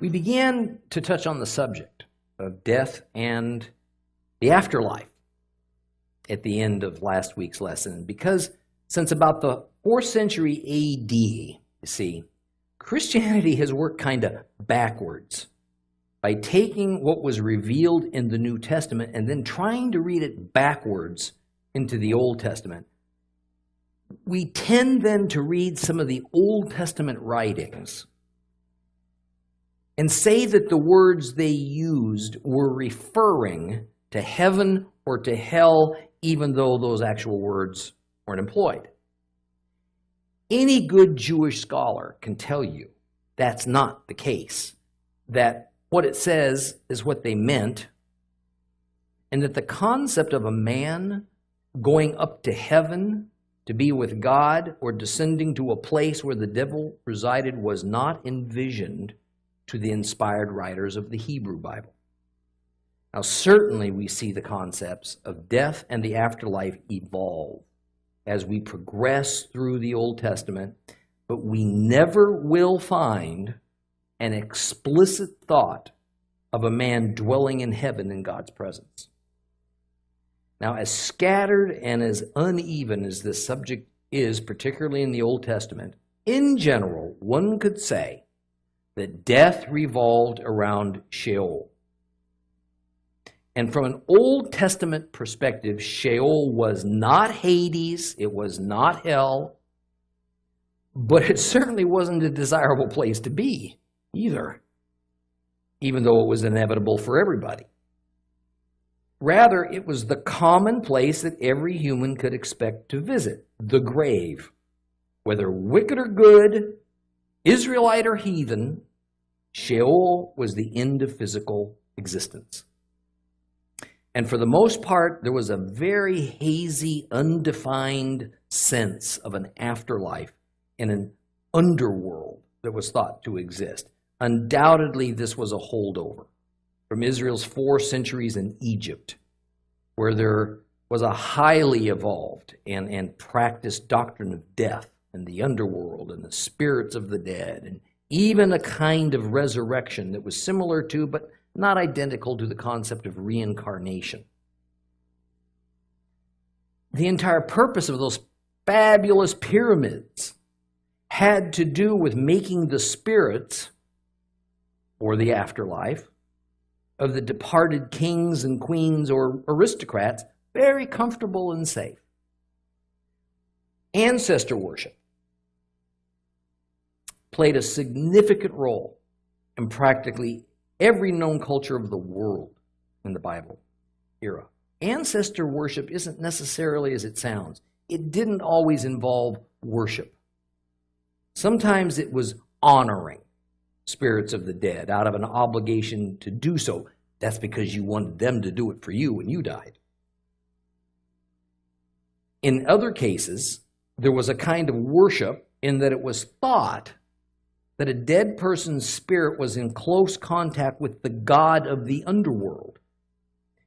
We began to touch on the subject of death and the afterlife at the end of last week's lesson, because since about the 4th century AD, you see, Christianity has worked kind of backwards by taking what was revealed in the New Testament and then trying to read it backwards into the Old Testament. We tend then to read some of the Old Testament writings and say that the words they used were referring to heaven or to hell, even though those actual words weren't employed. Any good Jewish scholar can tell you that's not the case, that what it says is what they meant, and that the concept of a man going up to heaven to be with God or descending to a place where the devil resided was not envisioned to the inspired writers of the Hebrew Bible. Now, certainly we see the concepts of death and the afterlife evolve as we progress through the Old Testament, but we never will find an explicit thought of a man dwelling in heaven in God's presence. Now, as scattered and as uneven as this subject is, particularly in the Old Testament, in general, one could say that death revolved around Sheol. And from an Old Testament perspective, Sheol was not Hades, it was not hell, but it certainly wasn't a desirable place to be either, even though it was inevitable for everybody. Rather, it was the common place that every human could expect to visit, the grave. Whether wicked or good, Israelite or heathen, Sheol was the end of physical existence. And for the most part, there was a very hazy, undefined sense of an afterlife in an underworld that was thought to exist. Undoubtedly, this was a holdover from Israel's 4 centuries in Egypt, where there was a highly evolved and practiced doctrine of death and the underworld and the spirits of the dead, and even a kind of resurrection that was similar to, but not identical to, the concept of reincarnation. The entire purpose of those fabulous pyramids had to do with making the spirits, or the afterlife, of the departed kings and queens or aristocrats very comfortable and safe. Ancestor worship played a significant role in practically every known culture of the world in the Bible era. Ancestor worship isn't necessarily as it sounds. It didn't always involve worship. Sometimes it was honoring spirits of the dead out of an obligation to do so. That's because you wanted them to do it for you when you died. In other cases, there was a kind of worship in that it was thought that a dead person's spirit was in close contact with the god of the underworld.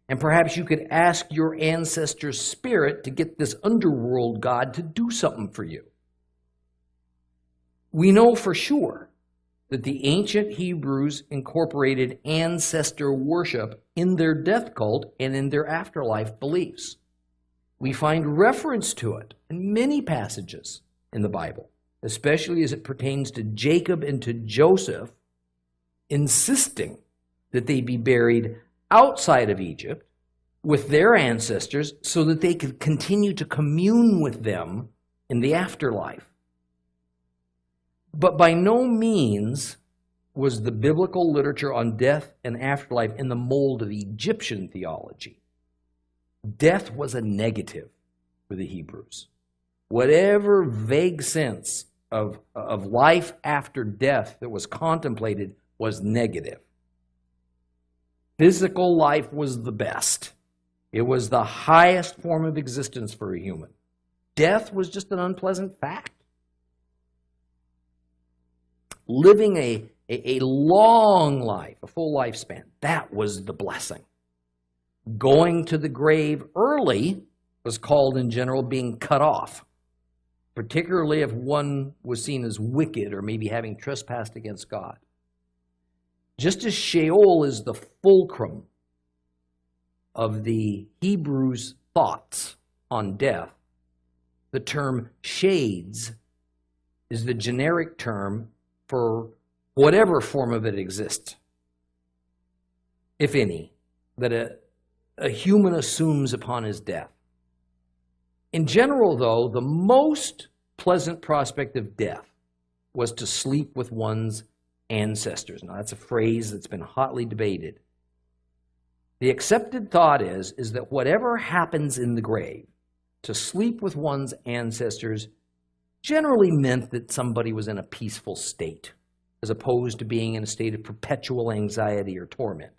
And perhaps you could ask your ancestor's spirit to get this underworld god to do something for you. We know for sure that the ancient Hebrews incorporated ancestor worship in their death cult and in their afterlife beliefs. We find reference to it in many passages in the Bible, especially as it pertains to Jacob and to Joseph, insisting that they be buried outside of Egypt with their ancestors so that they could continue to commune with them in the afterlife. But by no means was the biblical literature on death and afterlife in the mold of Egyptian theology. Death was a negative for the Hebrews. Whatever vague sense of life after death that was contemplated was negative. Physical life was the best. It was the highest form of existence for a human. Death was just an unpleasant fact. Living a long life, a full lifespan, that was the blessing. Going to the grave early was called, in general, being cut off, particularly if one was seen as wicked or maybe having trespassed against God. Just as Sheol is the fulcrum of the Hebrews' thoughts on death, the term shades is the generic term for whatever form of it exists, if any, that a human assumes upon his death. In general, though, the most pleasant prospect of death was to sleep with one's ancestors. Now, that's a phrase that's been hotly debated. The accepted thought is that whatever happens in the grave, to sleep with one's ancestors generally meant that somebody was in a peaceful state, as opposed to being in a state of perpetual anxiety or torment.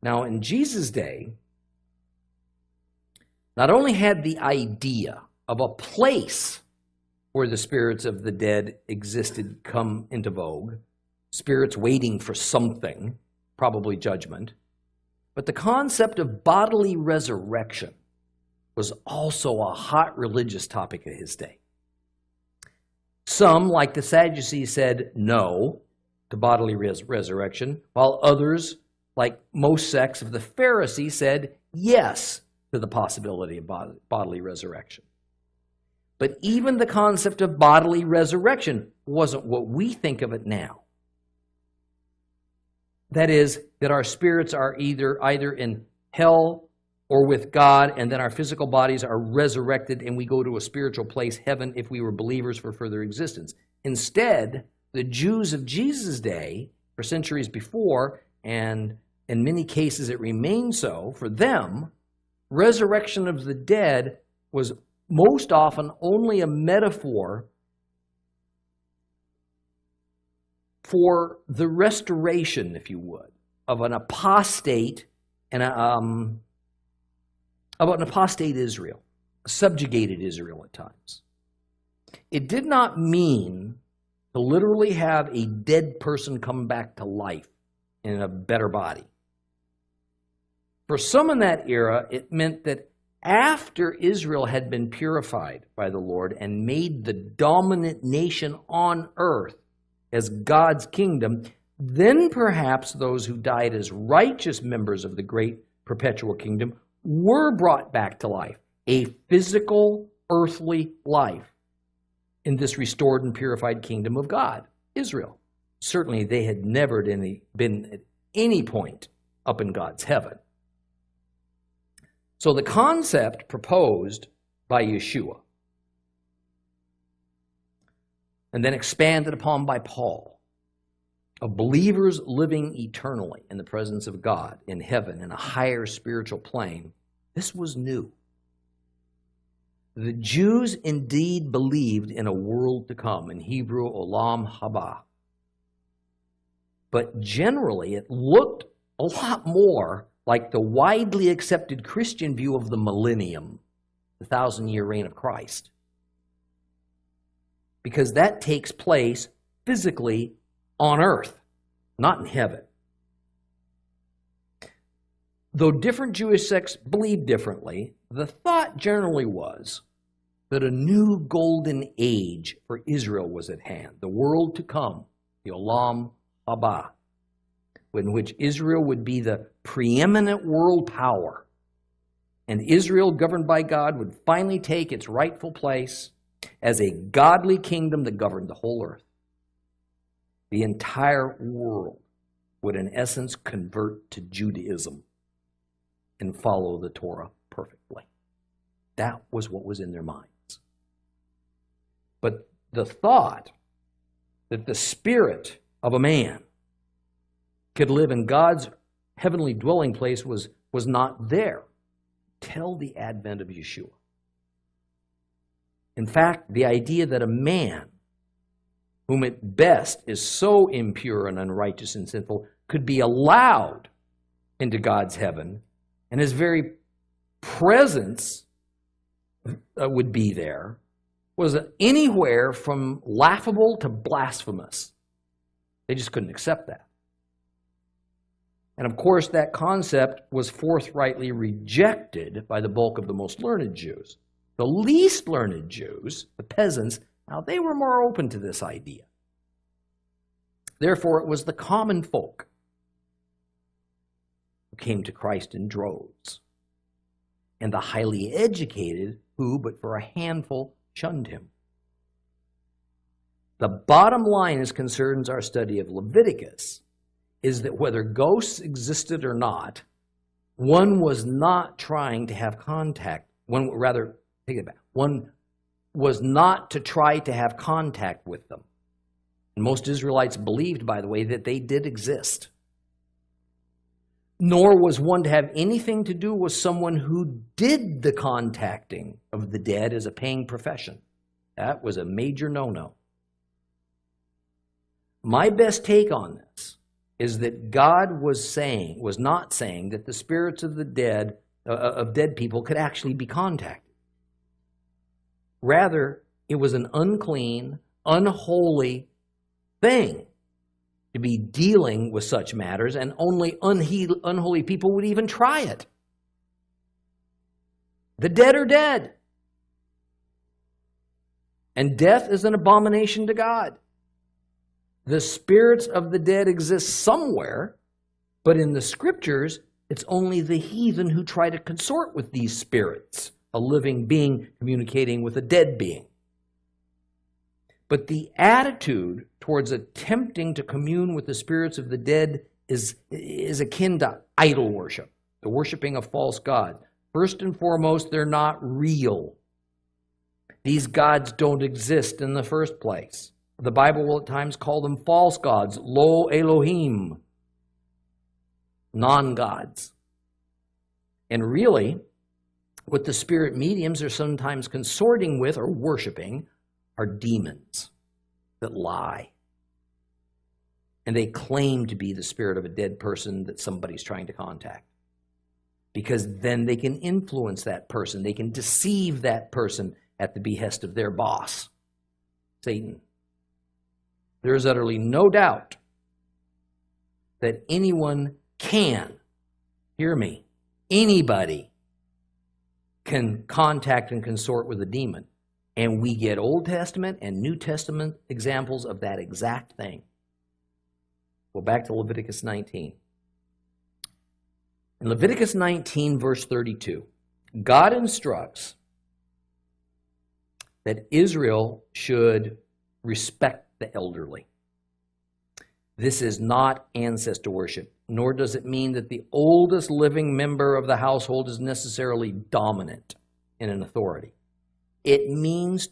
Now, in Jesus' day, not only had the idea of a place where the spirits of the dead existed come into vogue, spirits waiting for something, probably judgment, but the concept of bodily resurrection was also a hot religious topic of his day. Some, like the Sadducees, said no to bodily resurrection, while others, like most sects of the Pharisees, said yes to the possibility of bodily resurrection. But even the concept of bodily resurrection wasn't what we think of it now. That is, that our spirits are either in hell or with God, and then our physical bodies are resurrected and we go to a spiritual place, heaven, if we were believers for further existence. Instead, the Jews of Jesus' day, for centuries before, and in many cases it remained so, for them, resurrection of the dead was most often only a metaphor for the restoration, if you would, of an apostate and of an apostate Israel, a subjugated Israel at times. It did not mean to literally have a dead person come back to life in a better body. For some in that era, it meant that after Israel had been purified by the Lord and made the dominant nation on earth as God's kingdom, then perhaps those who died as righteous members of the great perpetual kingdom were brought back to life, a physical, earthly life in this restored and purified kingdom of God, Israel. Certainly they had never been at any point up in God's heaven. So the concept proposed by Yeshua and then expanded upon by Paul of believers living eternally in the presence of God in heaven in a higher spiritual plane, this was new. The Jews indeed believed in a world to come, in Hebrew, olam haba. But generally it looked a lot more like the widely accepted Christian view of the millennium, the 1,000-year reign of Christ. Because that takes place physically on earth, not in heaven. Though different Jewish sects believed differently, the thought generally was that a new golden age for Israel was at hand, the world to come, the olam haba, in which Israel would be the preeminent world power, and Israel, governed by God, would finally take its rightful place as a godly kingdom that governed the whole earth. The entire world would, in essence, convert to Judaism and follow the Torah perfectly. That was what was in their minds. But the thought that the spirit of a man could live in God's heavenly dwelling place was not there till the advent of Yeshua. In fact, the idea that a man, whom at best is so impure and unrighteous and sinful, could be allowed into God's heaven, and his very presence would be there, was anywhere from laughable to blasphemous. They just couldn't accept that. And of course, that concept was forthrightly rejected by the bulk of the most learned Jews. The least learned Jews, the peasants, now they were more open to this idea. Therefore, it was the common folk who came to Christ in droves, and the highly educated who, but for a handful, shunned him. The bottom line as concerns our study of Leviticus is that whether ghosts existed or not, one was not trying to have contact. One was not to try to have contact with them. And most Israelites believed, by the way, that they did exist. Nor was one to have anything to do with someone who did the contacting of the dead as a paying profession. That was a major no-no. My best take on this is that God was not saying that the spirits of the dead, of dead people could actually be contacted. Rather, it was an unclean, unholy thing to be dealing with such matters, and only unholy people would even try it. The dead are dead. And death is an abomination to God. The spirits of the dead exist somewhere, but in the scriptures, it's only the heathen who try to consort with these spirits, a living being communicating with a dead being. But the attitude towards attempting to commune with the spirits of the dead is akin to idol worship, the worshiping of false gods. First and foremost, they're not real. These gods don't exist in the first place. The Bible will at times call them false gods, lo Elohim, non-gods. And really, what the spirit mediums are sometimes consorting with or worshiping are demons that lie. And they claim to be the spirit of a dead person that somebody's trying to contact. Because then they can influence that person. They can deceive that person at the behest of their boss, Satan. There is utterly no doubt that anyone can, hear me, anybody can contact and consort with a demon. And we get Old Testament and New Testament examples of that exact thing. Go back to Leviticus 19. In Leviticus 19, verse 32, God instructs that Israel should respect the elderly. This is not ancestor worship, nor does it mean that the oldest living member of the household is necessarily dominant in an authority. It means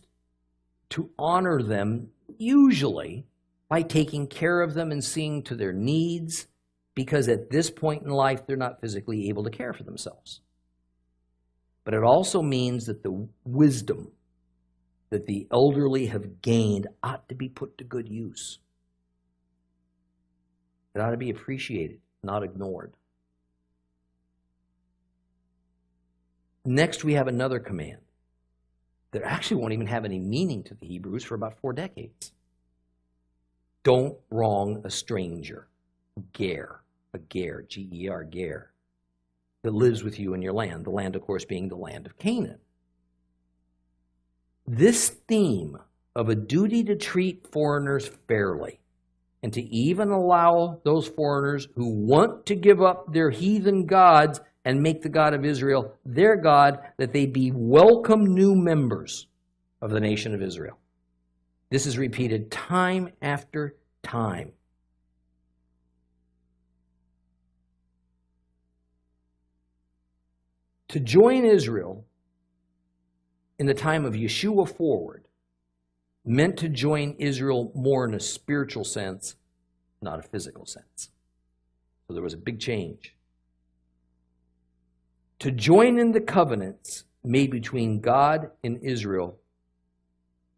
to honor them, usually by taking care of them and seeing to their needs, because at this point in life, they're not physically able to care for themselves. But it also means that the wisdom that the elderly have gained ought to be put to good use. It ought to be appreciated, not ignored. Next, we have another command that actually won't even have any meaning to the Hebrews for about 4 decades. Don't wrong a stranger, ger, G-E-R, ger, that lives with you in your land, the land, of course, being the land of Canaan. This theme of a duty to treat foreigners fairly and to even allow those foreigners who want to give up their heathen gods and make the God of Israel their God, that they be welcome new members of the nation of Israel. This is repeated time after time. To join Israel in the time of Yeshua forward meant to join Israel more in a spiritual sense, not a physical sense. So there was a big change. To join in the covenants made between God and Israel,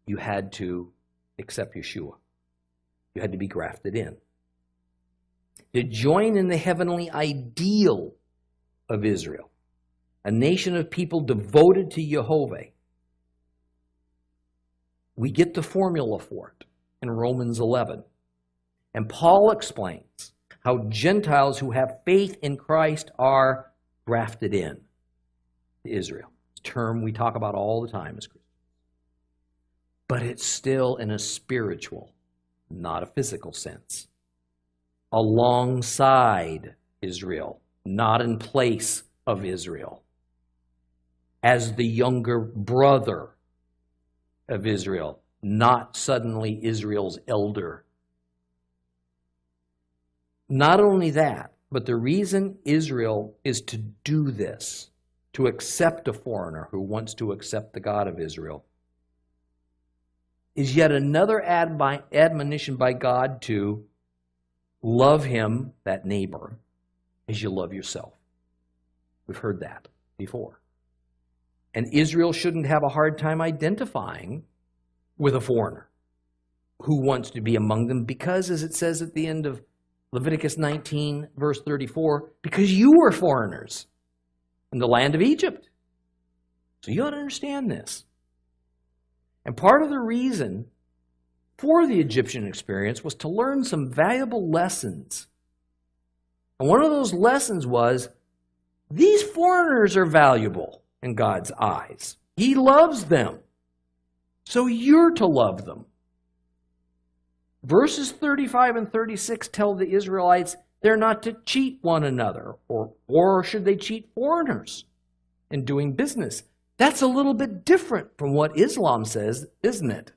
you had to accept Yeshua. You had to be grafted in. To join in the heavenly ideal of Israel, a nation of people devoted to Jehovah, we get the formula for it in Romans 11. And Paul explains how Gentiles who have faith in Christ are grafted in to Israel. It's a term we talk about all the time as Christians. But it's still in a spiritual, not a physical sense. Alongside Israel not in place of Israel, as the younger brother of Israel, not suddenly Israel's elder. Not only that, but the reason Israel is to do this, to accept a foreigner who wants to accept the God of Israel, is yet another admonition by God to love him, that neighbor, as you love yourself. We've heard that before. And Israel shouldn't have a hard time identifying with a foreigner who wants to be among them because, as it says at the end of Leviticus 19, verse 34, because you were foreigners in the land of Egypt. So you ought to understand this. And part of the reason for the Egyptian experience was to learn some valuable lessons. And one of those lessons was, these foreigners are valuable in God's eyes. He loves them. So you're to love them. Verses 35 and 36 tell the Israelites they're not to cheat one another, or should they cheat foreigners in doing business. That's a little bit different from what Islam says, isn't it?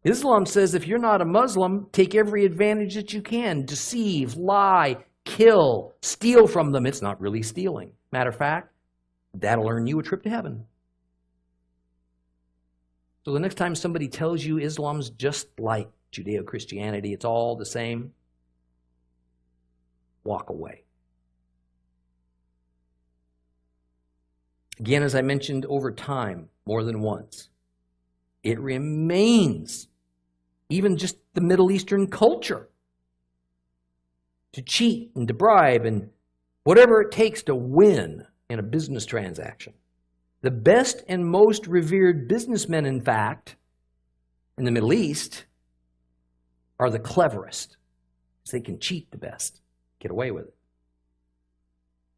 Islam says if you're not a Muslim, take every advantage that you can, deceive, lie, kill, steal from them. It's not really stealing. Matter of fact, that'll earn you a trip to heaven. So the next time somebody tells you Islam's just like Judeo-Christianity, it's all the same, walk away. Again, as I mentioned over time, more than once, it remains, even just the Middle Eastern culture, to cheat and to bribe and whatever it takes to win in a business transaction. The best and most revered businessmen, in fact, in the Middle East, are the cleverest, because they can cheat the best, get away with it.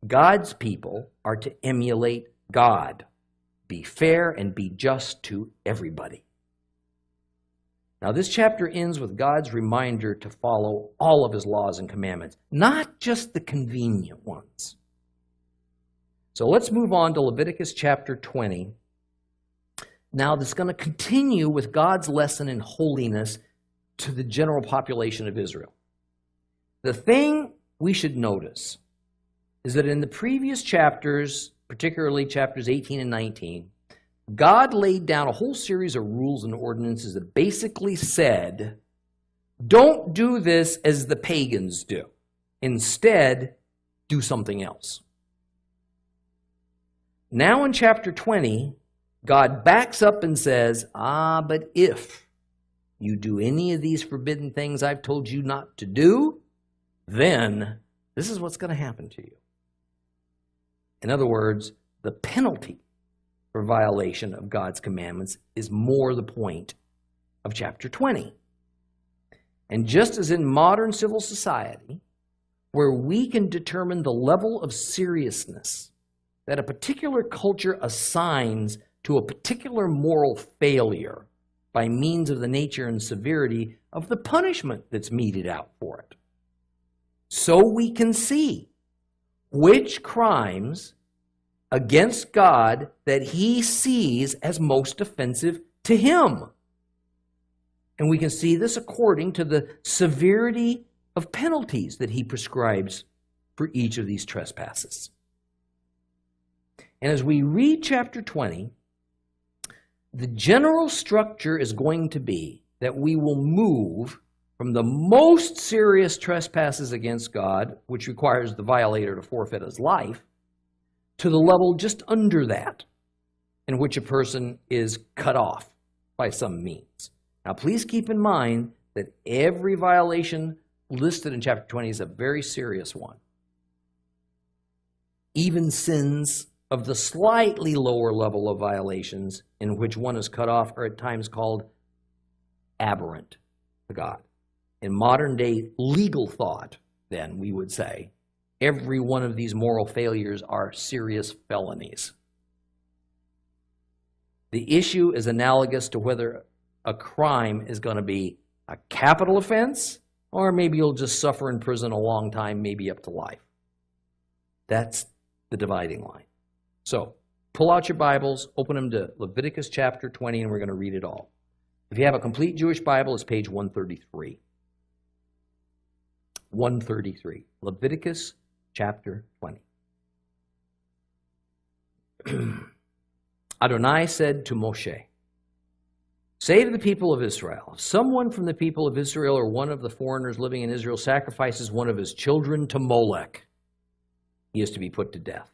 God's people are to emulate God, be fair and be just to everybody. Now, this chapter ends with God's reminder to follow all of his laws and commandments, not just the convenient ones. So let's move on to Leviticus chapter 20. Now, this is going to continue with God's lesson in holiness to the general population of Israel. The thing we should notice is that in the previous chapters, particularly chapters 18 and 19, God laid down a whole series of rules and ordinances that basically said, don't do this as the pagans do. Instead, do something else. Now in chapter 20, God backs up and says, but if you do any of these forbidden things I've told you not to do, then this is what's going to happen to you. In other words, the penalty for violation of God's commandments is more the point of chapter 20. And just as in modern civil society, where we can determine the level of seriousness that a particular culture assigns to a particular moral failure by means of the nature and severity of the punishment that's meted out for it, so we can see which crimes against God that he sees as most offensive to him. And we can see this according to the severity of penalties that he prescribes for each of these trespasses. And as we read chapter 20, the general structure is going to be that we will move from the most serious trespasses against God, which requires the violator to forfeit his life, to the level just under that, in which a person is cut off by some means. Now, please keep in mind that every violation listed in chapter 20 is a very serious one. Even sins of the slightly lower level of violations in which one is cut off are at times called aberrant to God. In modern day legal thought, then, we would say, every one of these moral failures are serious felonies. The issue is analogous to whether a crime is going to be a capital offense, or maybe you'll just suffer in prison a long time, maybe up to life. That's the dividing line. So, pull out your Bibles, open them to Leviticus chapter 20, and we're going to read it all. If you have a complete Jewish Bible, it's page 133. 133. Leviticus chapter 20. Adonai said to Moshe, say to the people of Israel, if someone from the people of Israel or one of the foreigners living in Israel sacrifices one of his children to Molech, he is to be put to death.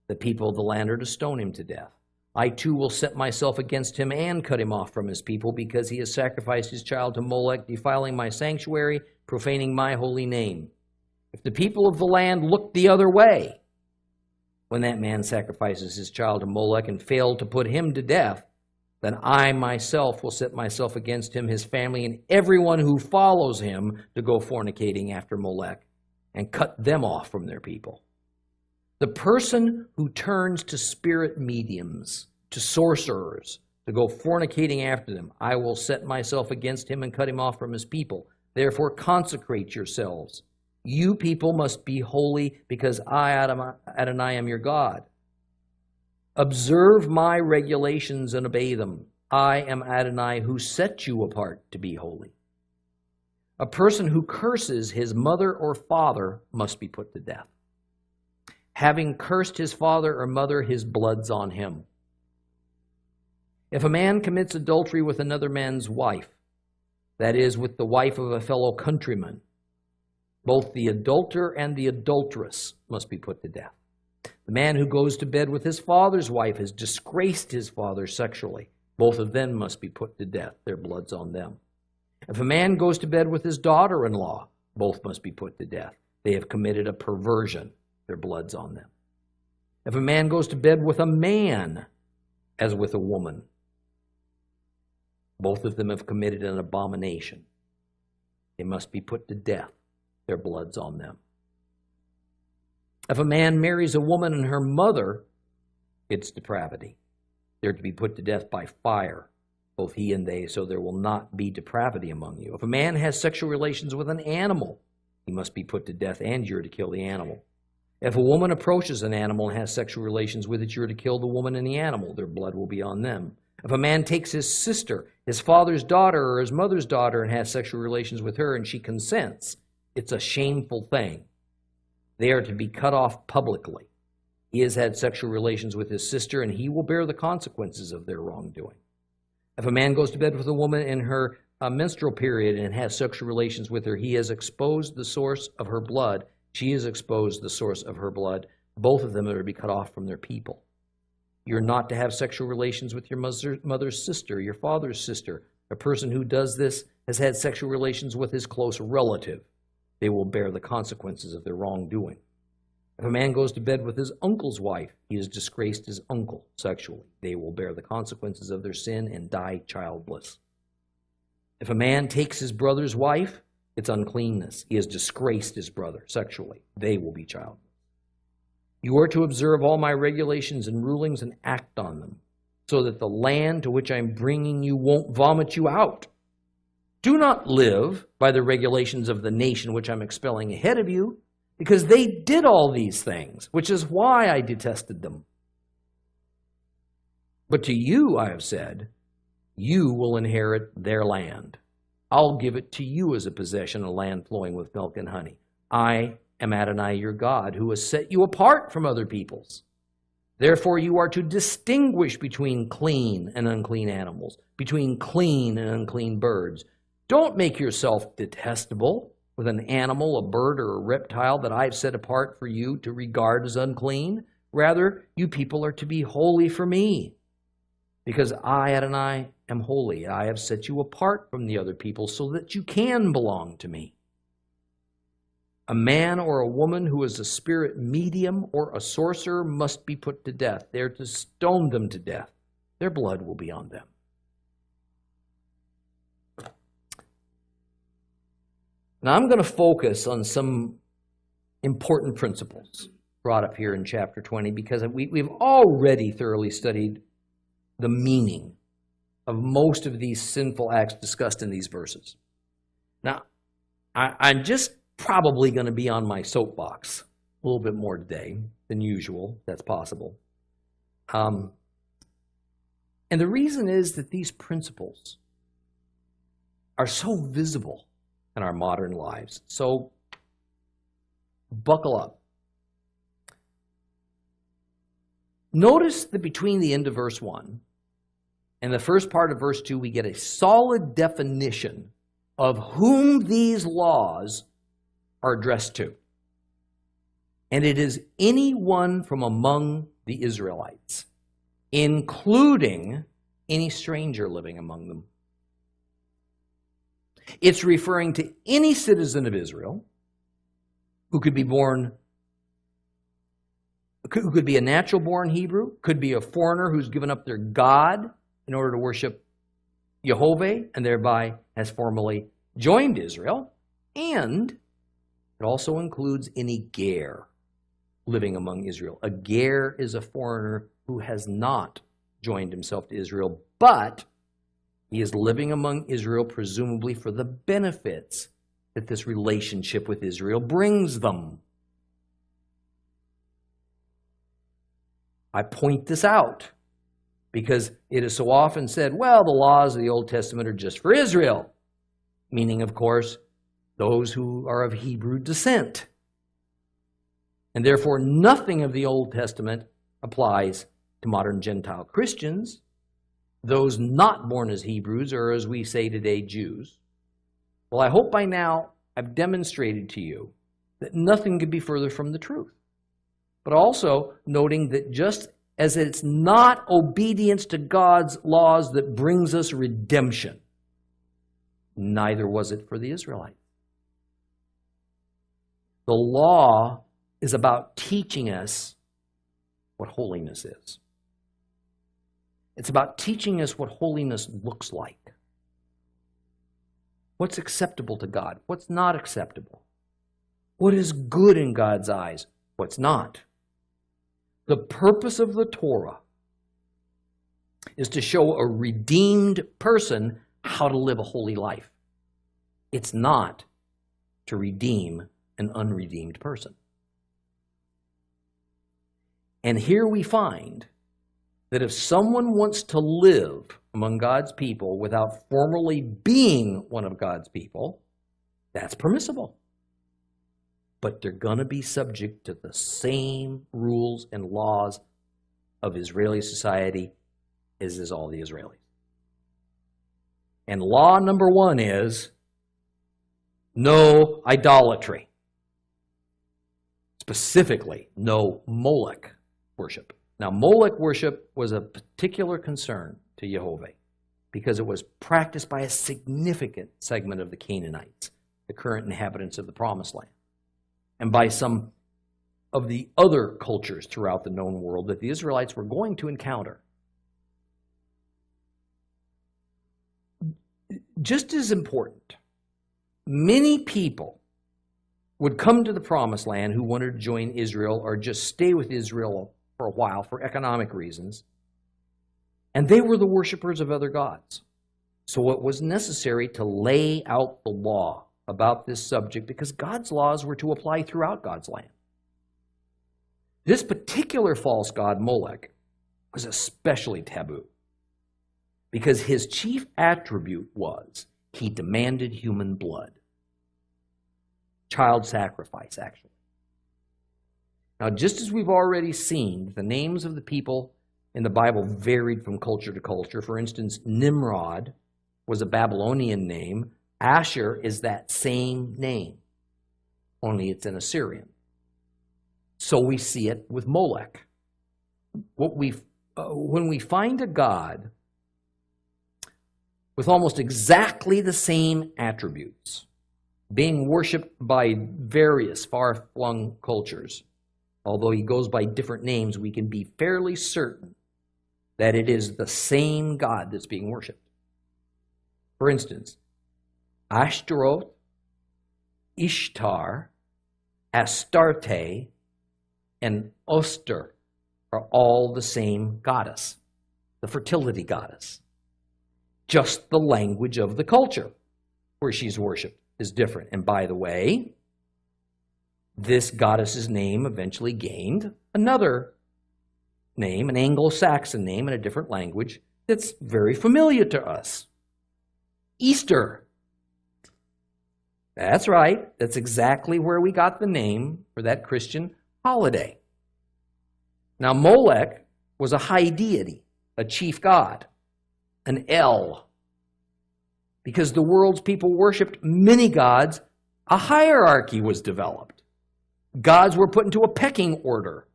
The people of the land are to stone him to death. I too will set myself against him and cut him off from his people, because he has sacrificed his child to Molech, defiling my sanctuary, profaning my holy name. If the people of the land look the other way, when that man sacrifices his child to Molech and fail to put him to death, then I myself will set myself against him, his family, and everyone who follows him to go fornicating after Molech, and cut them off from their people. The person who turns to spirit mediums, to sorcerers, to go fornicating after them, I will set myself against him and cut him off from his people. Therefore consecrate yourselves. You people must be holy, because I, Adonai, am your God. Observe my regulations and obey them. I am Adonai, who set you apart to be holy. A person who curses his mother or father must be put to death. Having cursed his father or mother, his blood's on him. If a man commits adultery with another man's wife, that is, with the wife of a fellow countryman, both the adulterer and the adulteress must be put to death. The man who goes to bed with his father's wife has disgraced his father sexually. Both of them must be put to death. Their blood's on them. If a man goes to bed with his daughter-in-law, both must be put to death. They have committed a perversion. Their blood's on them. If a man goes to bed with a man as with a woman, both of them have committed an abomination. They must be put to death. Their blood's on them. If a man marries a woman and her mother, it's depravity. They're to be put to death by fire, both he and they, so there will not be depravity among you. If a man has sexual relations with an animal, he must be put to death, and you're to kill the animal. If a woman approaches an animal and has sexual relations with it, you're to kill the woman and the animal. Their blood will be on them. If a man takes his sister, his father's daughter, or his mother's daughter, and has sexual relations with her, and she consents, it's a shameful thing. They are to be cut off publicly. He has had sexual relations with his sister, and he will bear the consequences of their wrongdoing. If a man goes to bed with a woman in her menstrual period and has sexual relations with her, he has exposed the source of her blood. She has exposed the source of her blood. Both of them are to be cut off from their people. You're not to have sexual relations with your mother's sister, your father's sister. A person who does this has had sexual relations with his close relative. They will bear the consequences of their wrongdoing. If a man goes to bed with his uncle's wife, he has disgraced his uncle sexually. They will bear the consequences of their sin and die childless. If a man takes his brother's wife, it's uncleanness. He has disgraced his brother sexually. They will be childless. You are to observe all my regulations and rulings and act on them, so that the land to which I'm bringing you won't vomit you out. Do not live by the regulations of the nation which I'm expelling ahead of you, because they did all these things, which is why I detested them. But to you I have said, you will inherit their land. I'll give it to you as a possession, a land flowing with milk and honey. I am Adonai your God, who has set you apart from other peoples. Therefore you are to distinguish between clean and unclean animals, between clean and unclean birds. Don't make yourself detestable with an animal, a bird, or a reptile that I've set apart for you to regard as unclean. Rather, you people are to be holy for me, because I, Adonai, am holy. I have set you apart from the other people so that you can belong to me. A man or a woman who is a spirit medium or a sorcerer must be put to death. They are to stone them to death. Their blood will be on them. Now I'm going to focus on some important principles brought up here in chapter 20, because we've already thoroughly studied the meaning of most of these sinful acts discussed in these verses. Now, I'm just probably going to be on my soapbox a little bit more today than usual. That's possible. And the reason is that these principles are so visible in our modern lives. So buckle up. Notice that between the end of verse 1 and the first part of verse 2, we get a solid definition of whom these laws are addressed to. And it is anyone from among the Israelites, including any stranger living among them. It's referring to any citizen of Israel who could be born, who could be a natural-born Hebrew, could be a foreigner who's given up their God in order to worship Jehovah and thereby has formally joined Israel, and it also includes any ger living among Israel. A ger is a foreigner who has not joined himself to Israel, but he is living among Israel presumably for the benefits that this relationship with Israel brings them. I point this out because it is so often said, well, the laws of the Old Testament are just for Israel, meaning, of course, those who are of Hebrew descent. And therefore, nothing of the Old Testament applies to modern Gentile Christians, those not born as Hebrews, or as we say today, Jews. Well, I hope by now I've demonstrated to you that nothing could be further from the truth. But also noting that just as it's not obedience to God's laws that brings us redemption, neither was it for the Israelites. The law is about teaching us what holiness is. It's about teaching us what holiness looks like. What's acceptable to God? What's not acceptable? What is good in God's eyes? What's not? The purpose of the Torah is to show a redeemed person how to live a holy life. It's not to redeem an unredeemed person. And here we find that if someone wants to live among God's people without formally being one of God's people, that's permissible. But they're going to be subject to the same rules and laws of Israeli society as is all the Israelis. And law number 1 is no idolatry. Specifically, no Molech worship. Now, Molech worship was a particular concern to Jehovah because it was practiced by a significant segment of the Canaanites, the current inhabitants of the Promised Land, and by some of the other cultures throughout the known world that the Israelites were going to encounter. Just as important, many people would come to the Promised Land who wanted to join Israel or just stay with Israel for a while for economic reasons, and they were the worshipers of other gods. So it was necessary to lay out the law about this subject because God's laws were to apply throughout God's land. This particular false god, Molech, was especially taboo because his chief attribute was he demanded human blood. Child sacrifice, actually. Now, just as we've already seen, the names of the people in the Bible varied from culture to culture. For instance, Nimrod was a Babylonian name. Asher is that same name, only it's in Assyrian. So we see it with Molech. When we find a god with almost exactly the same attributes, being worshipped by various far-flung cultures, although he goes by different names, we can be fairly certain that it is the same God that's being worshipped. For instance, Ashtaroth, Ishtar, Astarte, and Oster are all the same goddess, the fertility goddess. Just the language of the culture where she's worshipped is different. And by the way, This goddess's name eventually gained another name, an Anglo-Saxon name in a different language that's very familiar to us. Easter. That's right. That's exactly where we got the name for that Christian holiday. Now, Molech was a high deity, a chief god, an El. Because the world's people worshipped many gods, a hierarchy was developed. Gods were put into a pecking order.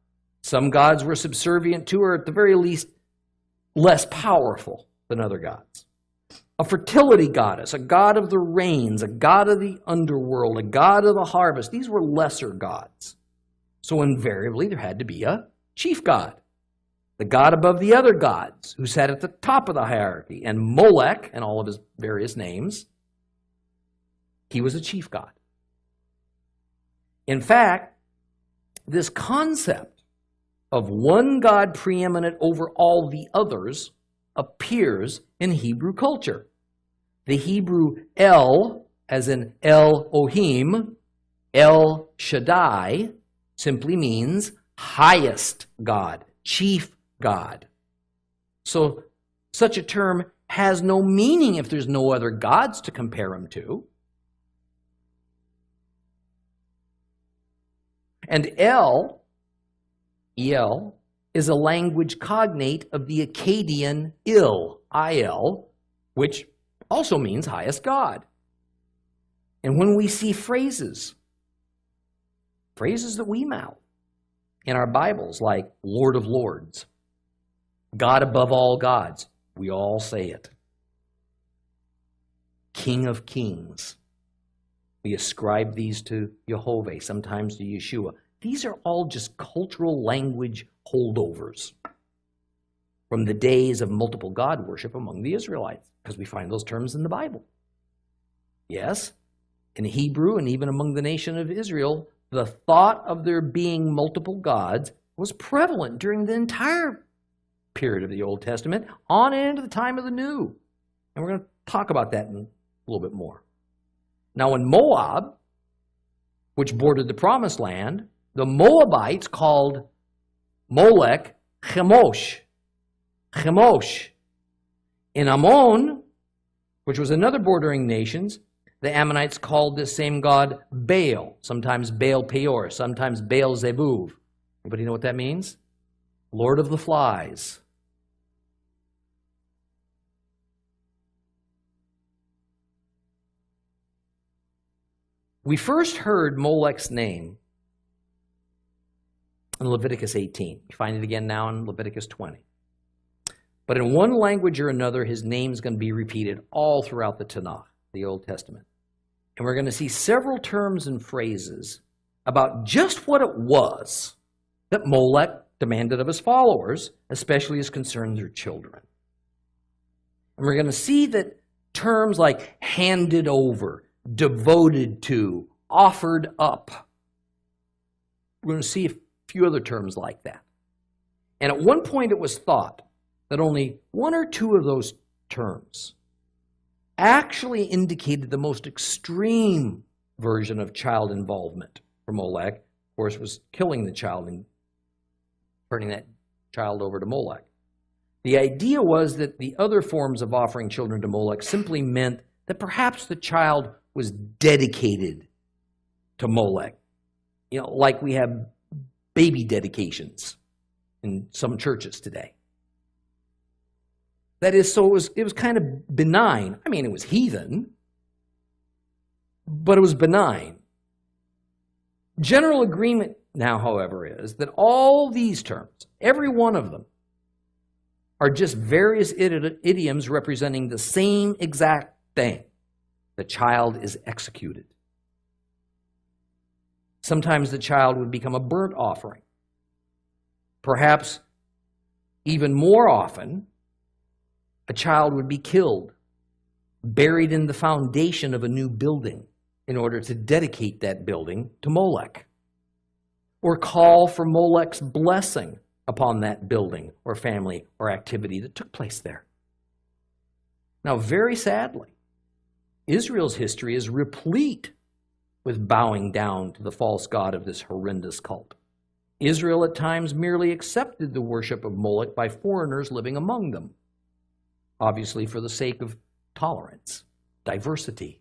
Some gods were subservient to, or at the very least, less powerful than other gods. A fertility goddess, a god of the rains, a god of the underworld, a god of the harvest. These were lesser gods. So invariably, there had to be a chief god, the god above the other gods, who sat at the top of the hierarchy. And Molech, and all of his various names, he was a chief god. In fact, this concept of one God preeminent over all the others appears in Hebrew culture. The Hebrew El, as in Elohim, El Shaddai, simply means highest God, chief God. So such a term has no meaning if there's no other gods to compare him to. And El, is a language cognate of the Akkadian Il, which also means highest God. And when we see phrases that we mouth in our Bibles like Lord of Lords, God above all gods, we all say it. King of Kings. We ascribe these to Jehovah, sometimes to Yeshua. These are all just cultural language holdovers from the days of multiple God worship among the Israelites, because we find those terms in the Bible. Yes, in Hebrew and even among the nation of Israel, the thought of there being multiple gods was prevalent during the entire period of the Old Testament on into the time of the New. And we're going to talk about that in a little bit more. Now, in Moab, which bordered the Promised Land, the Moabites called Molech Chemosh. Chemosh. In Ammon, which was another bordering nation, the Ammonites called this same god Baal, sometimes Baal Peor, sometimes Baal Zebuv. Anybody know what that means? Lord of the Flies. We first heard Molech's name in Leviticus 18. You find it again now in Leviticus 20. But in one language or another, his name is going to be repeated all throughout the Tanakh, the Old Testament. And we're going to see several terms and phrases about just what it was that Molech demanded of his followers, especially as concerns their children. And we're going to see that terms like handed over, devoted to, offered up. We're going to see a few other terms like that. And at one point it was thought that only one or two of those terms actually indicated the most extreme version of child involvement for Molech. Of course, was killing the child and turning that child over to Molech. The idea was that the other forms of offering children to Molech simply meant that perhaps the child was dedicated to Molech. You know, like we have baby dedications in some churches today. That is, so it was kind of benign. I mean, it was heathen, but it was benign. General agreement now, however, is that all these terms, every one of them, are just various idioms representing the same exact thing. The child is executed. Sometimes the child would become a burnt offering. Perhaps even more often, a child would be killed, buried in the foundation of a new building in order to dedicate that building to Molech, or call for Molech's blessing upon that building or family or activity that took place there. Now, very sadly, Israel's history is replete with bowing down to the false god of this horrendous cult. Israel at times merely accepted the worship of Moloch by foreigners living among them, obviously for the sake of tolerance, diversity.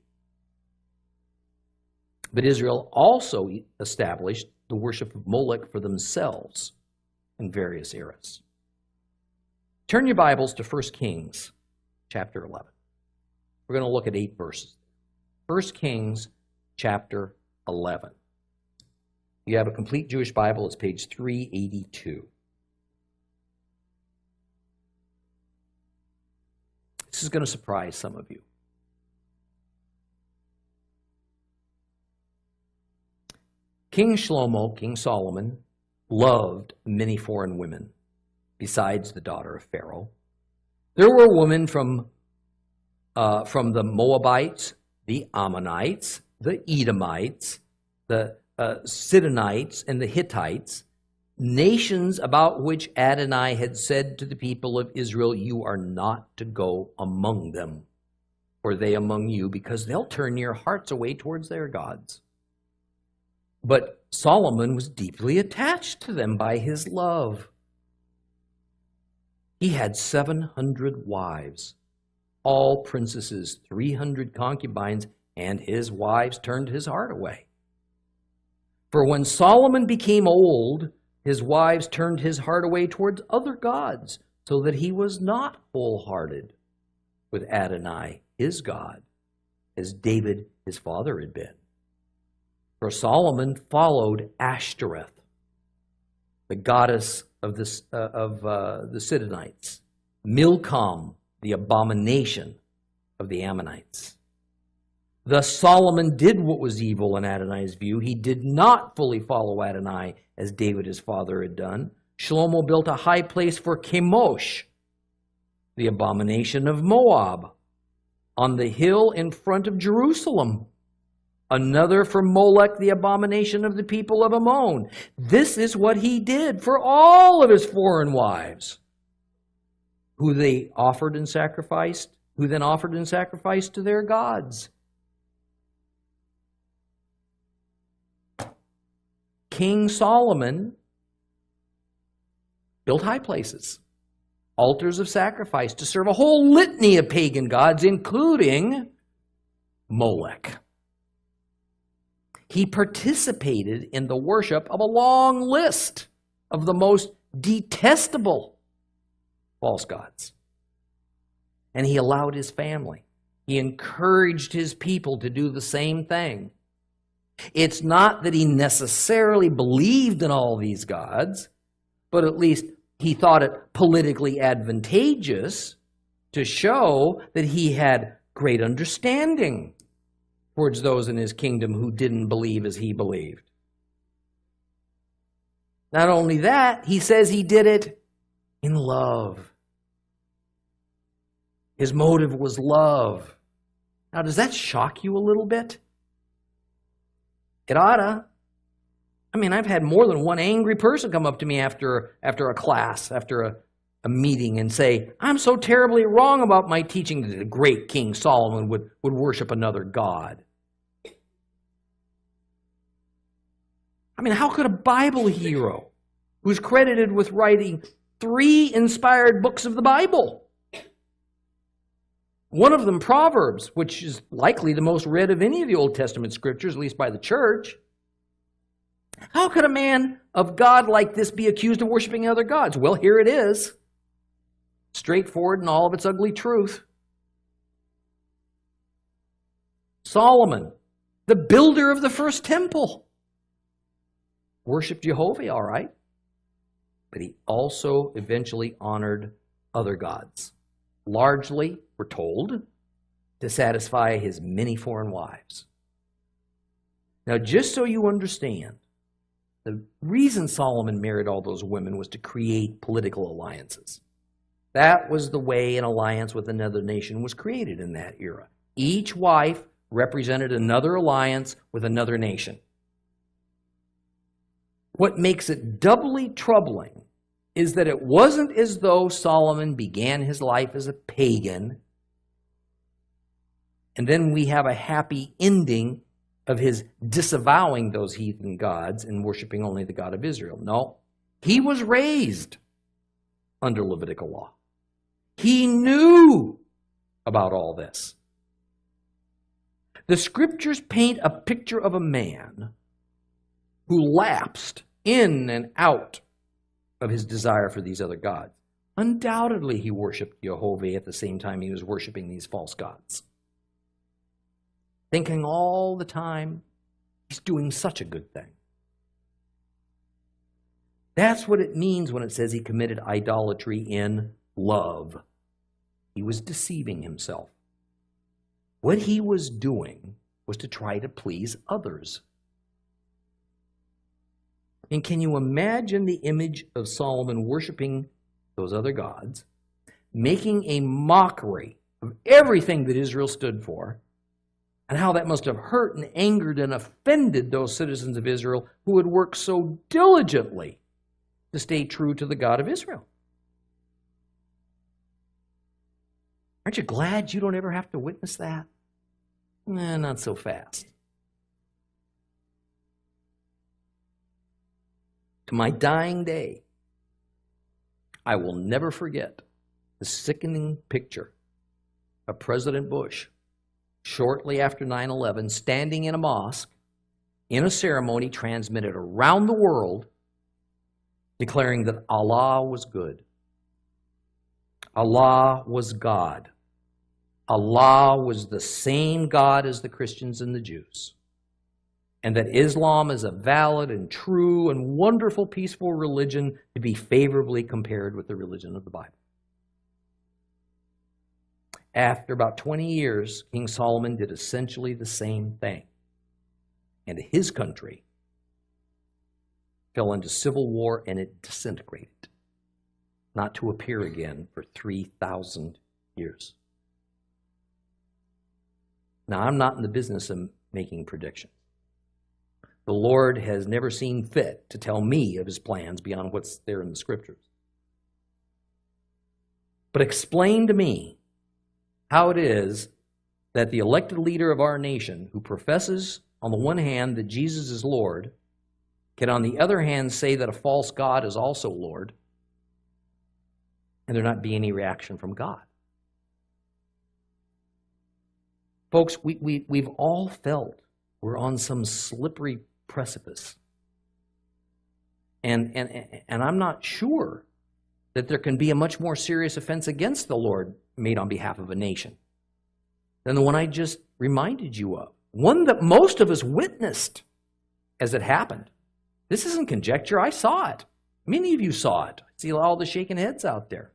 But Israel also established the worship of Moloch for themselves in various eras. Turn your Bibles to 1 Kings chapter 11. We're going to look at 8 verses. 1 Kings chapter 11. If you have a complete Jewish Bible, it's page 382. This is going to surprise some of you. King Shlomo, King Solomon, loved many foreign women, besides the daughter of Pharaoh. There were women from the Moabites, the Ammonites, the Edomites, the Sidonites, and the Hittites, nations about which Adonai had said to the people of Israel, "You are not to go among them, or they among you, because they'll turn your hearts away towards their gods." But Solomon was deeply attached to them by his love. He had 700 wives, all princesses, 300 concubines, and his wives turned his heart away. For when Solomon became old, his wives turned his heart away towards other gods, so that he was not wholehearted with Adonai, his God, as David, his father, had been. For Solomon followed Ashtoreth, the goddess of the Sidonites, Milcom, the abomination of the Ammonites. Thus Solomon did what was evil in Adonai's view. He did not fully follow Adonai as David his father had done. Shlomo built a high place for Chemosh, the abomination of Moab, on the hill in front of Jerusalem. Another for Molech, the abomination of the people of Ammon. This is what he did for all of his foreign wives, who then offered and sacrificed to their gods. King Solomon built high places, altars of sacrifice to serve a whole litany of pagan gods, including Molech. He participated in the worship of a long list of the most detestable false gods. And he allowed his family. He encouraged his people to do the same thing. It's not that he necessarily believed in all these gods, but at least he thought it politically advantageous to show that he had great understanding towards those in his kingdom who didn't believe as he believed. Not only that, he says he did it in love. His motive was love. Now, does that shock you a little bit? It oughta. I mean, I've had more than one angry person come up to me after a class, after a meeting, and say, "I'm so terribly wrong about my teaching that the great King Solomon would worship another god." I mean, how could a Bible hero, who's credited with writing 3 inspired books of the Bible, one of them Proverbs, which is likely the most read of any of the Old Testament scriptures, at least by the church, how could a man of God like this be accused of worshiping other gods? Well, here it is, straightforward in all of its ugly truth. Solomon, the builder of the first temple, worshiped Jehovah, all right, but he also eventually honored other gods, largely, we're told, to satisfy his many foreign wives. Now, just so you understand, the reason Solomon married all those women was to create political alliances. That was the way an alliance with another nation was created in that era. Each wife represented another alliance with another nation. What makes it doubly troubling is that it wasn't as though Solomon began his life as a pagan, and then we have a happy ending of his disavowing those heathen gods and worshiping only the God of Israel. No, he was raised under Levitical law. He knew about all this. The scriptures paint a picture of a man who lapsed in and out of his desire for these other gods. Undoubtedly, he worshiped Jehovah at the same time he was worshiping these false gods, thinking all the time he's doing such a good thing. That's what it means when it says he committed idolatry in love. He was deceiving himself. What he was doing was to try to please others. And can you imagine the image of Solomon worshiping those other gods, making a mockery of everything that Israel stood for, and how that must have hurt and angered and offended those citizens of Israel who had worked so diligently to stay true to the God of Israel? Aren't you glad you don't ever have to witness that? Not so fast. To my dying day, I will never forget the sickening picture of President Bush shortly after 9/11 standing in a mosque in a ceremony transmitted around the world declaring that Allah was good. Allah was God. Allah was the same God as the Christians and the Jews. And that Islam is a valid and true and wonderful, peaceful religion to be favorably compared with the religion of the Bible. After about 20 years, King Solomon did essentially the same thing. And his country fell into civil war and it disintegrated, not to appear again for 3,000 years. Now, I'm not in the business of making predictions. The Lord has never seen fit to tell me of his plans beyond what's there in the scriptures. But explain to me how it is that the elected leader of our nation, who professes on the one hand that Jesus is Lord, can on the other hand say that a false God is also Lord, and there not be any reaction from God. Folks, we've all felt we're on some slippery precipice. And I'm not sure that there can be a much more serious offense against the Lord made on behalf of a nation than the one I just reminded you of. One that most of us witnessed as it happened. This isn't conjecture. I saw it. Many of you saw it. I see all the shaking heads out there.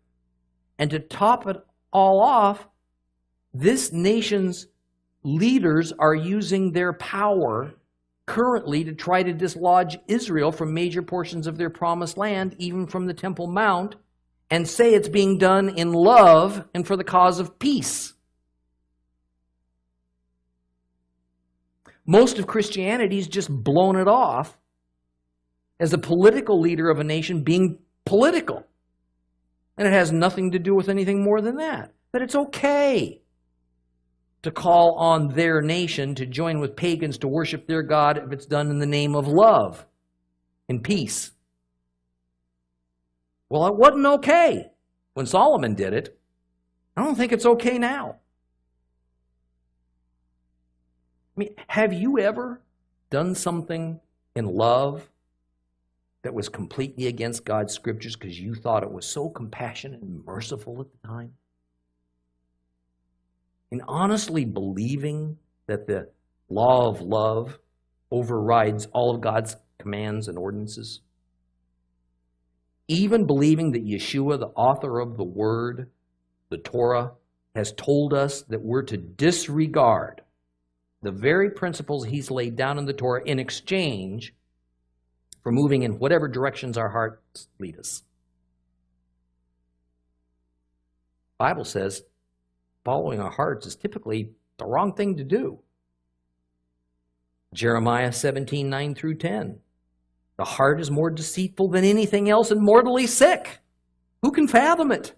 And to top it all off, this nation's leaders are using their power currently to try to dislodge Israel from major portions of their promised land, even from the Temple Mount, and say it's being done in love and for the cause of peace. Most of Christianity's just blown it off as a political leader of a nation being political. And it has nothing to do with anything more than that. That it's okay to call on their nation to join with pagans to worship their God if it's done in the name of love and peace. Well, it wasn't okay when Solomon did it. I don't think it's okay now. I mean, have you ever done something in love that was completely against God's scriptures because you thought it was so compassionate and merciful at the time? And honestly believing that the law of love overrides all of God's commands and ordinances? Even believing that Yeshua, the author of the Word, the Torah, has told us that we're to disregard the very principles he's laid down in the Torah in exchange for moving in whatever directions our hearts lead us. The Bible says following our hearts is typically the wrong thing to do. Jeremiah 17:9 through 10. The heart is more deceitful than anything else and mortally sick. Who can fathom it?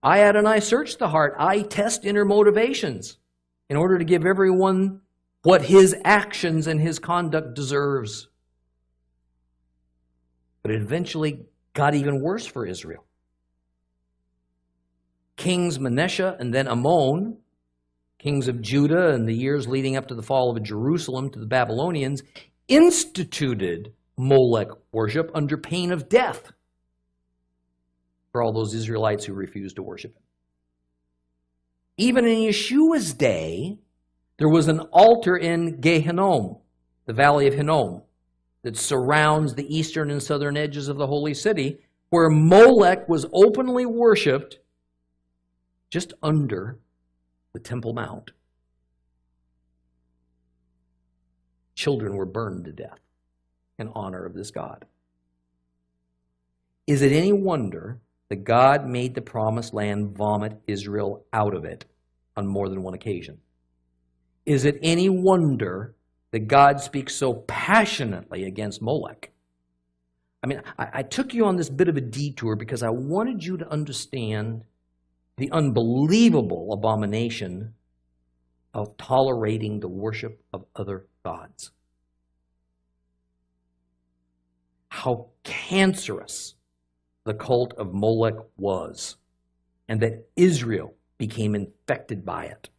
I, Adonai, search the heart. I test inner motivations. in order to give everyone what his actions and his conduct deserves. But it eventually got even worse for Israel. Kings Manasseh and then Ammon, kings of Judah in the years leading up to the fall of Jerusalem to the Babylonians, instituted Molech worship under pain of death for all those Israelites who refused to worship him. Even in Yeshua's day, there was an altar in Gehinnom, the valley of Hinnom, that surrounds the eastern and southern edges of the holy city, where Molech was openly worshipped just under the Temple Mount. Children were burned to death in honor of this god. Is it any wonder that God made the promised land vomit Israel out of it on more than one occasion? Is it any wonder that God speaks so passionately against Molech? I mean, I took you on this bit of a detour because I wanted you to understand the unbelievable abomination of tolerating the worship of other gods. How cancerous the cult of Molech was, and that Israel became infected by it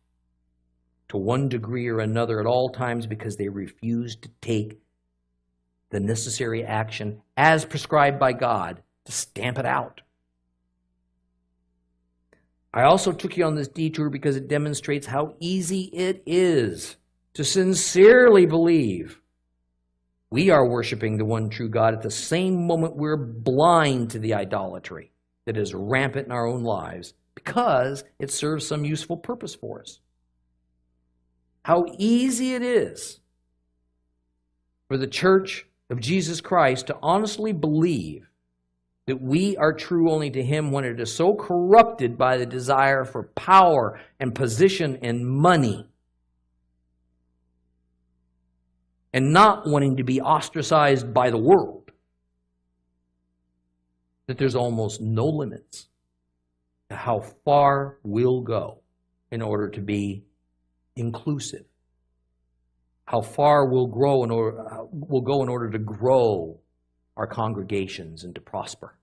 to one degree or another at all times because they refused to take the necessary action as prescribed by God to stamp it out. I also took you on this detour because it demonstrates how easy it is to sincerely believe we are worshiping the one true God at the same moment we're blind to the idolatry that is rampant in our own lives because it serves some useful purpose for us. How easy it is for the Church of Jesus Christ to honestly believe that we are true only to Him when it is so corrupted by the desire for power and position and money, and not wanting to be ostracized by the world, that there's almost no limits to how far we'll go in order to be inclusive, how far we'll go in order to grow our congregations and to prosper.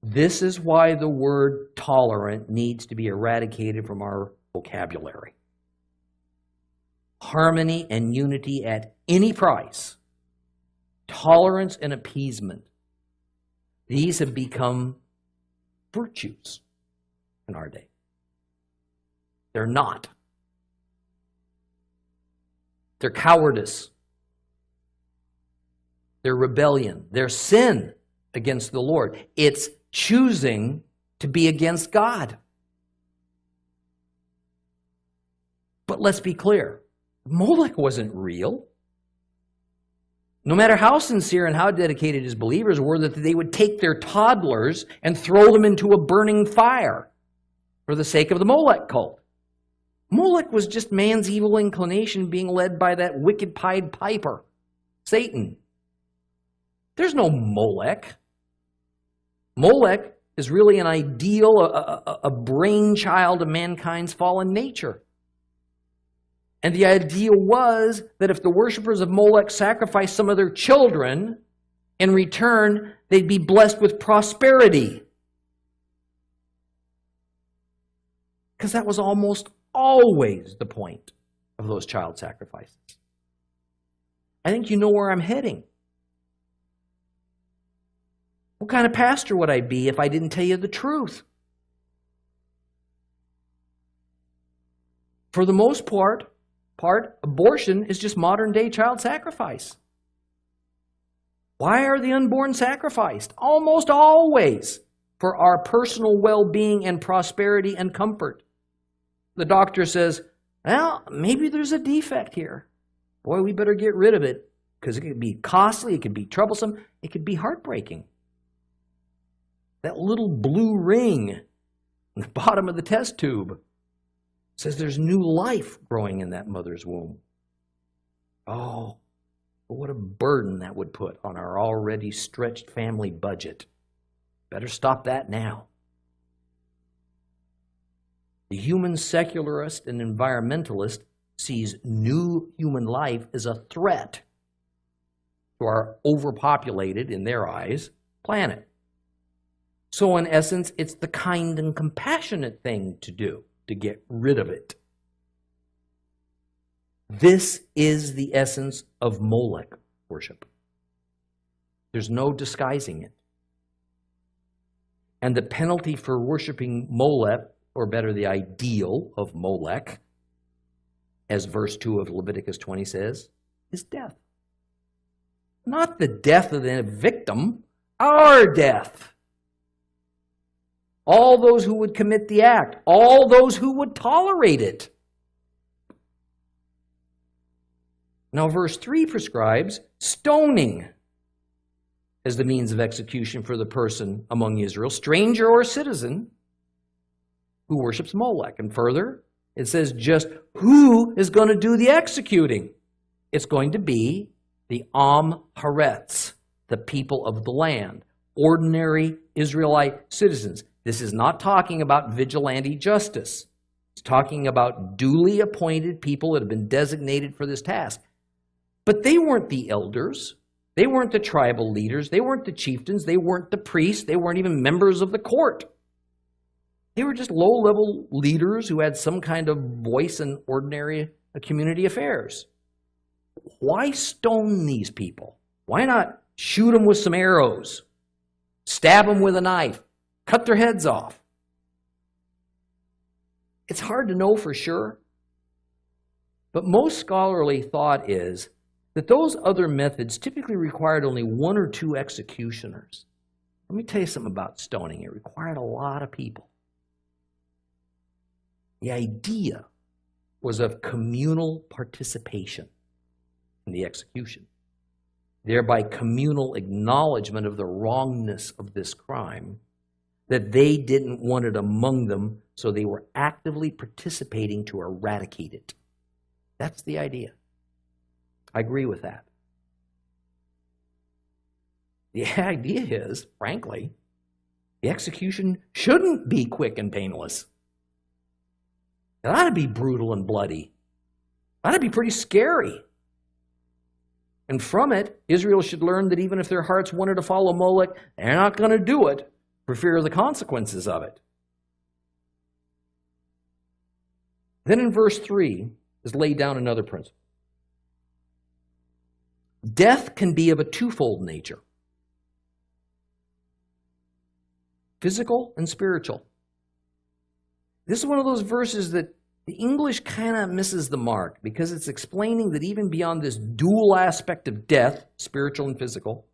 This is why the word tolerant needs to be eradicated from our vocabulary. Harmony and unity at any price, tolerance and appeasement, these have become virtues in our day. They're not. They're cowardice. They're rebellion. They're sin against the Lord. It's choosing to be against God. But let's be clear. Molech wasn't real. No matter how sincere and how dedicated his believers were, that they would take their toddlers and throw them into a burning fire for the sake of the Molech cult. Molech was just man's evil inclination being led by that wicked Pied Piper, Satan. There's no Molech. Molech is really an ideal, a brainchild of mankind's fallen nature. And the idea was that if the worshipers of Molech sacrificed some of their children, in return, they'd be blessed with prosperity. Because that was almost always the point of those child sacrifices. I think you know where I'm heading. What kind of pastor would I be if I didn't tell you the truth? For the most part, abortion is just modern-day child sacrifice. Why are the unborn sacrificed? Almost always for our personal well-being and prosperity and comfort. The doctor says, well, maybe there's a defect here. Boy, we better get rid of it because it could be costly, it could be troublesome, it could be heartbreaking. That little blue ring in the bottom of the test tube says there's new life growing in that mother's womb. Oh, but what a burden that would put on our already stretched family budget. Better stop that now. The human secularist and environmentalist sees new human life as a threat to our overpopulated, in their eyes, planet. So in essence, it's the kind and compassionate thing to do, to get rid of it. This is the essence of Molech worship. There's no disguising it. And the penalty for worshiping Molech, or better, the ideal of Molech, as verse 2 of Leviticus 20 says, is death. Not the death of the victim, our death. All those who would commit the act, all those who would tolerate it. Now, verse 3 prescribes stoning as the means of execution for the person among Israel, stranger or citizen, who worships Molech. And further, it says just who is going to do the executing. It's going to be the Am Haaretz, the people of the land, ordinary Israelite citizens. This is not talking about vigilante justice. It's talking about duly appointed people that have been designated for this task. But they weren't the elders. They weren't the tribal leaders. They weren't the chieftains. They weren't the priests. They weren't even members of the court. They were just low-level leaders who had some kind of voice in ordinary community affairs. Why stone these people? Why not shoot them with some arrows, stab them with a knife, cut their heads off? It's hard to know for sure, but most scholarly thought is that those other methods typically required only one or two executioners. Let me tell you something about stoning. It required a lot of people. The idea was of communal participation in the execution, thereby communal acknowledgement of the wrongness of this crime, that they didn't want it among them, so they were actively participating to eradicate it. That's the idea. I agree with that. The idea is, frankly, the execution shouldn't be quick and painless. It ought to be brutal and bloody. It ought to be pretty scary. And from it, Israel should learn that even if their hearts wanted to follow Molech, they're not going to do it for fear of the consequences of it. Then in verse 3 is laid down another principle. Death can be of a twofold nature, physical and spiritual. This is one of those verses that the English kind of misses the mark because it's explaining that even beyond this dual aspect of death, spiritual and physical,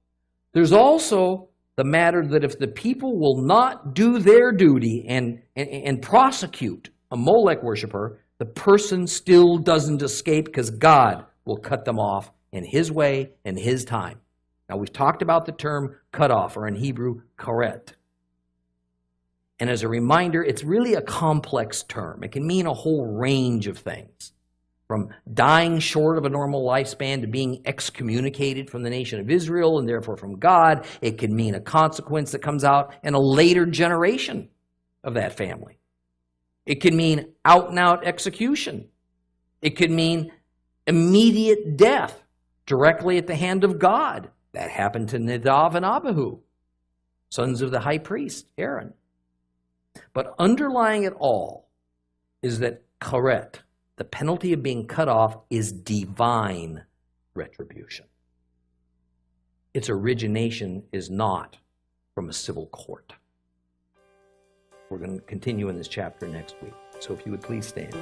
there's also the matter that if the people will not do their duty and prosecute a Molech worshiper, the person still doesn't escape because God will cut them off in His way and His time. Now, we've talked about the term cut off, or in Hebrew, karet. And as a reminder, it's really a complex term. It can mean a whole range of things, from dying short of a normal lifespan to being excommunicated from the nation of Israel and therefore from God. It can mean a consequence that comes out in a later generation of that family. It can mean out-and-out execution. It could mean immediate death directly at the hand of God. That happened to Nadav and Abihu, sons of the high priest, Aaron. But underlying it all is that karet, the penalty of being cut off, is divine retribution. Its origination is not from a civil court. We're going to continue in this chapter next week. So if you would please stand.